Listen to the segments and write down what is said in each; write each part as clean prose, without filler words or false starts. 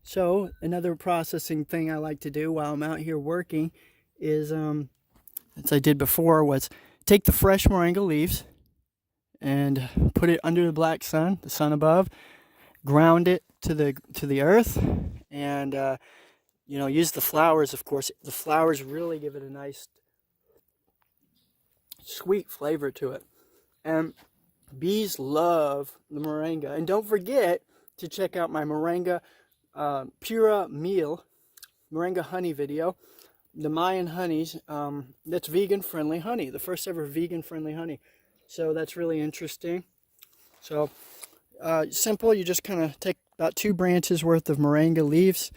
So another processing thing I like to do while I'm out here working is, as I did before, was take the fresh moringa leaves and put it under the sun above, ground it to the earth, and use the flowers. Of course, the flowers really give it a nice sweet flavor to it, and bees love the moringa. And don't forget to check out my moringa pura meal, moringa honey video. The Mayan honeys, that's vegan friendly honey, the first ever vegan friendly honey. So that's really interesting. So simple, you just kind of take about 2 branches worth of moringa leaves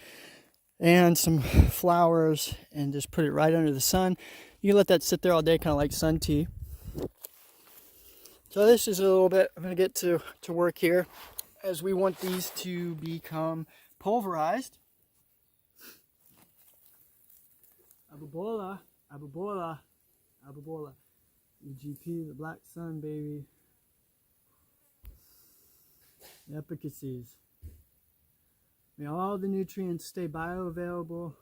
and some flowers and just put it right under the sun. You can let that sit there all day, kind of like sun tea. So this is a little bit, I'm going to get to work here, as we want these to become pulverized. Abubola, Abubola, Abubola. EGP, the black sun, baby. The efficacies. May all the nutrients stay bioavailable,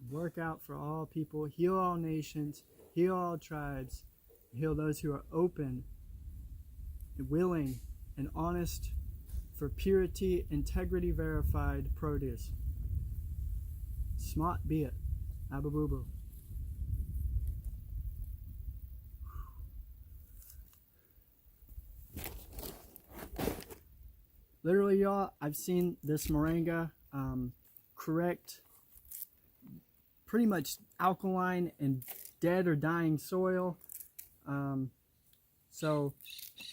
work out for all people, heal all nations, heal all tribes, heal those who are open, and willing, and honest for purity, integrity verified produce. Smart be it. Ababubu. Literally, y'all, I've seen this moringa correct pretty much alkaline and dead or dying soil. So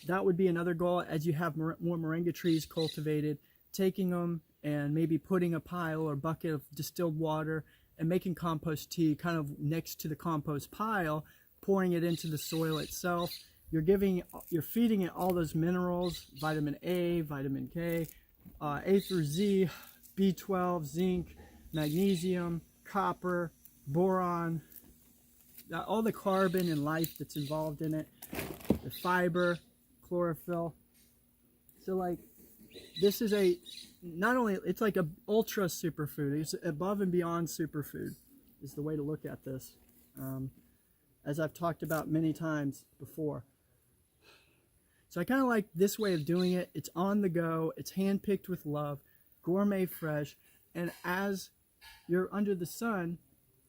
that would be another goal as you have more moringa trees cultivated, taking them and maybe putting a pile or bucket of distilled water and making compost tea kind of next to the compost pile, pouring it into the soil itself. You're feeding it all those minerals, vitamin A, vitamin K, A through Z, B12, zinc, magnesium, copper, boron, all the carbon and life that's involved in it, the fiber, chlorophyll. So like, this is not only, it's like a ultra superfood, it's above and beyond superfood is the way to look at this. As I've talked about many times before. So I kind of like this way of doing it. It's on the go, it's hand-picked with love, gourmet fresh, and as you're under the sun,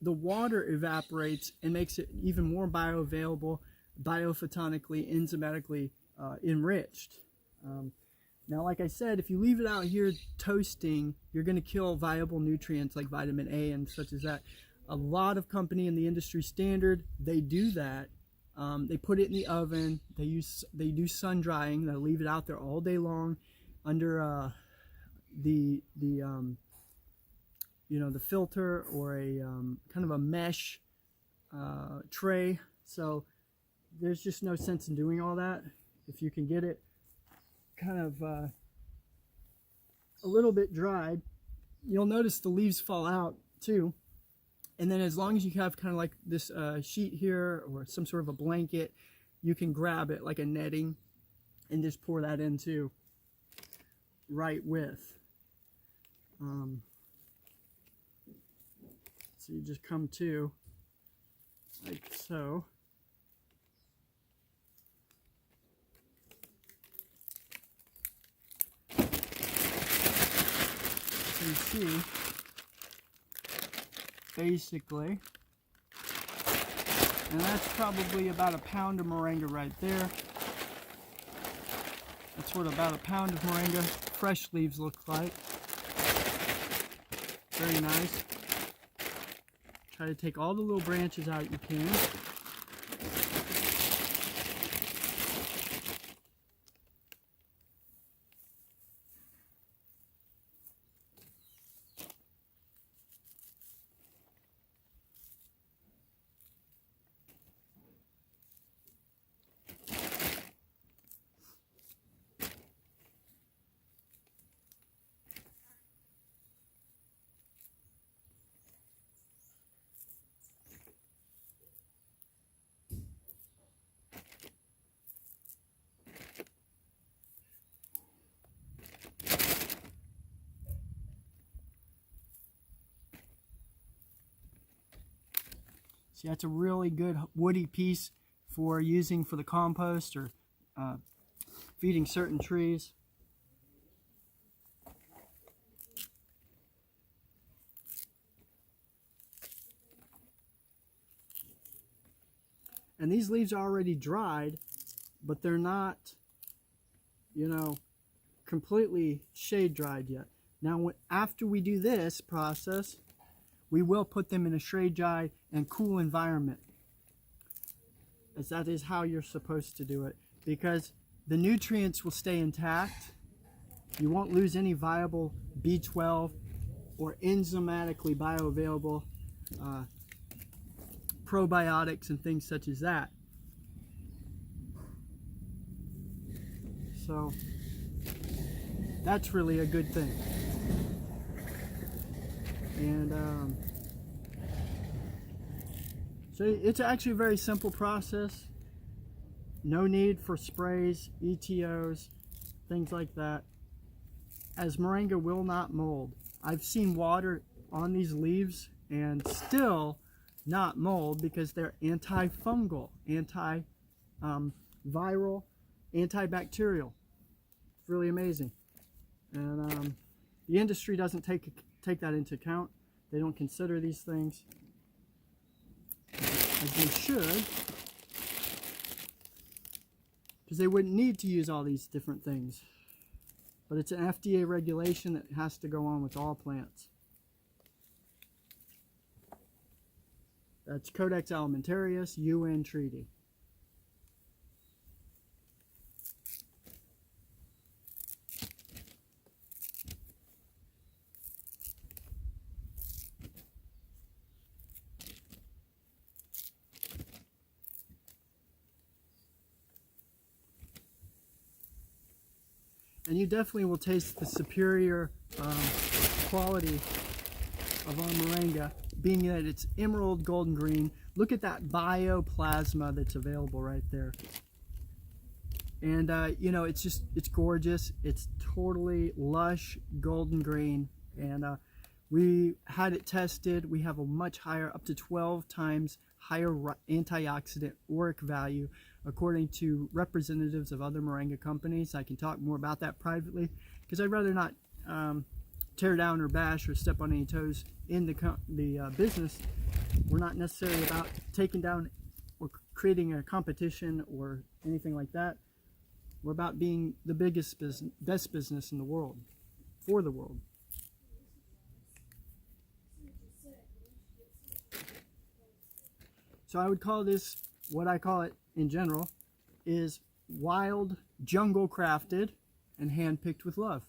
the water evaporates and makes it even more bioavailable, biophotonically, enzymatically enriched. Now, like I said, if you leave it out here toasting, you're going to kill viable nutrients like vitamin A and such as that. A lot of company in the industry standard, they do that. They put it in the oven. They do sun drying. They leave it out there all day long under the filter or a kind of a mesh tray. So there's just no sense in doing all that. If you can get it kind of a little bit dried, you'll notice the leaves fall out too. And then as long as you have kind of like this sheet here or some sort of a blanket, you can grab it like a netting and just pour that into right with. So you just come to like so. You see, basically, and that's probably about a pound of moringa right there. That's what about a pound of moringa fresh leaves look like. Very nice. Try to take all the little branches out you can. See, that's a really good woody piece for using for the compost or feeding certain trees. And these leaves are already dried, but they're not, you know, completely shade dried yet. Now, after we do this process, we will put them in a shade dry and cool environment, as that is how you're supposed to do it, because the nutrients will stay intact. You won't lose any viable B12 or enzymatically bioavailable probiotics and things such as that. So that's really a good thing. And so it's actually a very simple process. No need for sprays, ETOs, things like that, as moringa will not mold. I've seen water on these leaves and still not mold because they're antifungal, anti-viral, antibacterial. It's really amazing. And the industry doesn't take that into account. They don't consider these things as they should, because they wouldn't need to use all these different things. But it's an FDA regulation that has to go on with all plants. That's Codex Alimentarius, UN Treaty. And you definitely will taste the superior quality of our moringa, being that it's emerald golden green. Look at that bioplasma that's available right there. And you know, it's gorgeous. It's totally lush golden green. And we had it tested. We have a much higher, up to 12 times higher antioxidant ORAC value, according to representatives of other moringa companies. I can talk more about that privately, because I'd rather not tear down or bash or step on any toes in the business. We're not necessarily about taking down or creating a competition or anything like that. We're about being the biggest business, best business in the world, for the world. So I would call this, what I call it in general, is wild, jungle crafted, and hand picked with love.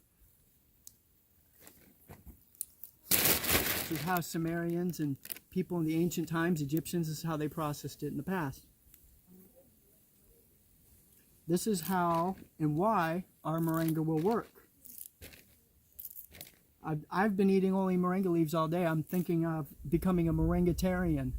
This is how Sumerians and people in the ancient times, Egyptians, this is how they processed it in the past. This is how and why our moringa will work. I've been eating only moringa leaves all day. I'm thinking of becoming a moringatarian.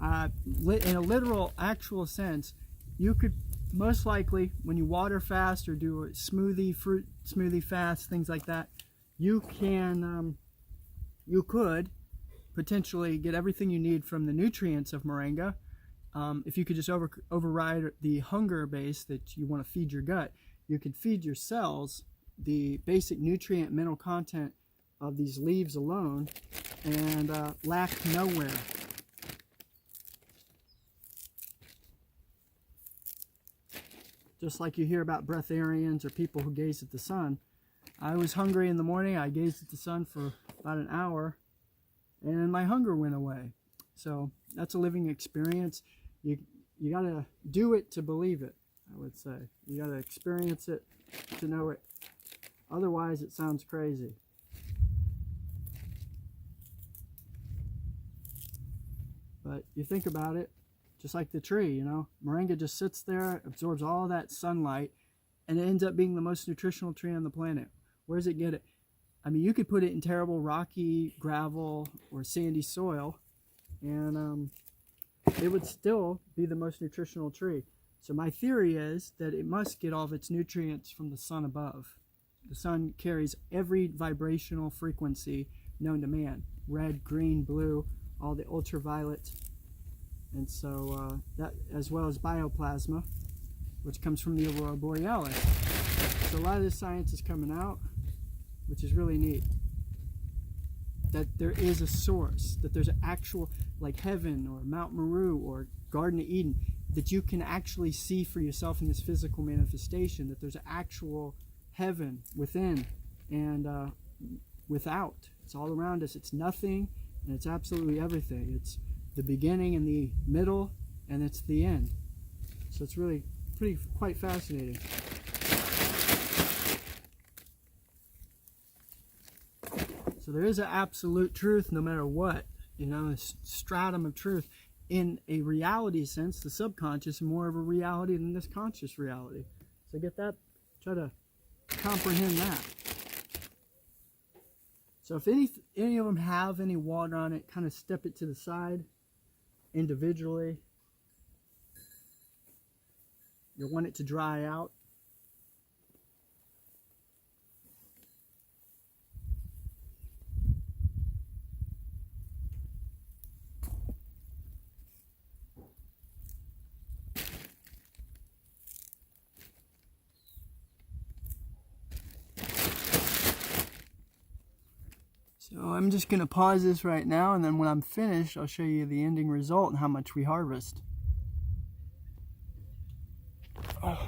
In a literal, actual sense, you could most likely, when you water fast or do a smoothie, fruit smoothie fast, things like that, you could potentially get everything you need from the nutrients of moringa. If you could just override the hunger base that you want to feed your gut, you could feed your cells the basic nutrient mineral content of these leaves alone and lack nowhere. Just like you hear about breatharians or people who gaze at the sun. I was hungry in the morning. I gazed at the sun for about an hour and my hunger went away. So that's a living experience. You got to do it to believe it, I would say. You got to experience it to know it. Otherwise, it sounds crazy. But you think about it, just like the tree, you know, moringa just sits there, absorbs all that sunlight, and it ends up being the most nutritional tree on the planet. Where does it get it? I mean, you could put it in terrible rocky gravel or sandy soil, and it would still be the most nutritional tree. So my theory is that it must get all of its nutrients from the sun above. The sun carries every vibrational frequency known to man. red, green, blue, all the ultraviolet. And so that, as well as bioplasma, which comes from the aurora borealis. So a lot of this science is coming out, which is really neat. That there is a source, that there's an actual, like heaven or Mount Meru or Garden of Eden, that you can actually see for yourself in this physical manifestation, that there's an actual heaven within and without. It's all around us. It's nothing and it's absolutely everything. It's the beginning and the middle, and it's the end. So it's really quite fascinating. So there is an absolute truth no matter what, you know, a stratum of truth. In a reality sense, the subconscious is more of a reality than this conscious reality. So get that? Try to comprehend that. So if any of them have any water on it, kind of step it to the side individually. You'll want it to dry out. So I'm just going to pause this right now, and then when I'm finished, I'll show you the ending result and how much we harvest. Oh.